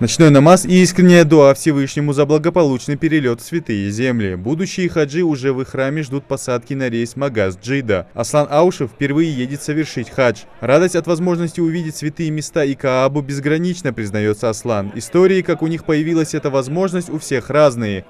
Ночной намаз и искренняя дуа Всевышнему за благополучный перелет в святые земли. Будущие хаджи уже в их храме ждут посадки на рейс Магаз-Джидда. Аслан Аушев впервые едет совершить хадж. Радость от возможности увидеть святые места и Каабу безгранична, признается Аслан. Истории, как у них появилась эта возможность, у всех разные.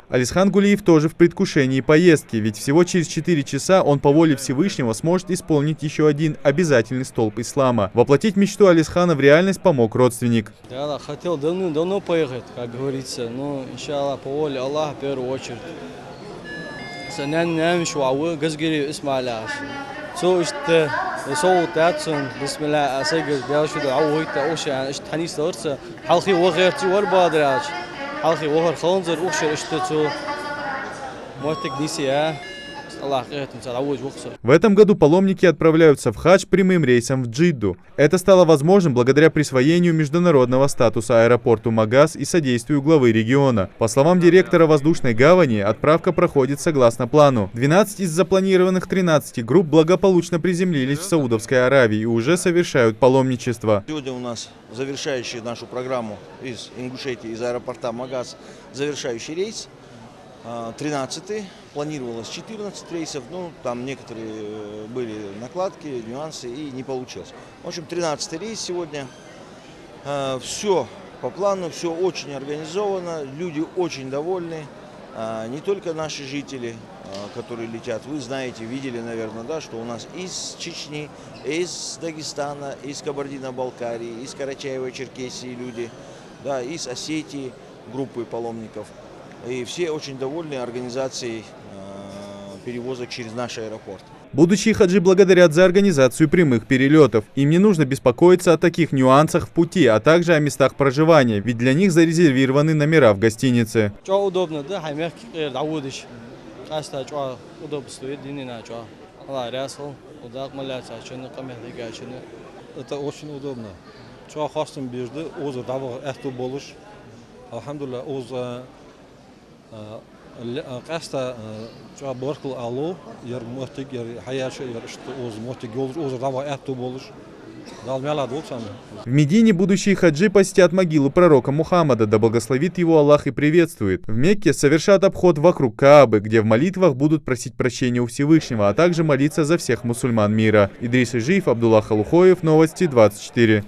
Алисхан Гулиев тоже в предвкушении поездки, ведь всего через 4 часа он по воле Всевышнего сможет исполнить еще один обязательный столб ислама. Воплотить мечту Алисхана в реальность помог родственник. Я хотел давно поехать, как говорится, но, иншаллах, по воле Аллаха в первую очередь. صوت تاتسون بسم الله أسيجر داوشوا دعوه تأوش يعني إشت حنيس تورث حلقي وغيرتي والبادراج حلقي وغير خنزر أوشر إشتتو موتك نسيا. В этом году паломники отправляются в хадж прямым рейсом в Джидду. Это стало возможным благодаря присвоению международного статуса аэропорту Магаз и содействию главы региона. По словам директора воздушной гавани, отправка проходит согласно плану. 12 из запланированных 13 групп благополучно приземлились в Саудовской Аравии и уже совершают паломничество. Сегодня у нас завершающий нашу программу из Ингушетии, из аэропорта Магаз, завершающий рейс. 13-й, планировалось 14 рейсов, но там некоторые были накладки, нюансы и не получилось. В общем, 13-й рейс сегодня. Все по плану, все очень организовано, люди очень довольны. Не только наши жители, которые летят, вы знаете, видели, наверное, да, что у нас из Чечни, из Дагестана, из Кабардино-Балкарии, из Карачаево-Черкесии люди, да, из Осетии группы паломников. И все очень довольны организацией перевозок через наш аэропорт. Будущие хаджи благодарят за организацию прямых перелетов. Им не нужно беспокоиться о таких нюансах в пути, а также о местах проживания, ведь для них зарезервированы номера в гостинице. Это очень удобно. Qasta barkıl alu yer muhtig yer hayaşı yer işte oz muhtig oz rava ettu boluş. В Медине будущие хаджи посетят могилу пророка Мухаммада, да благословит его Аллах и приветствует. В Мекке совершат обход вокруг Каабы, где в молитвах будут просить прощения у Всевышнего, а также молиться за всех мусульман мира. Идрис Ижиев, Абдуллах Алухоев, Новости 24.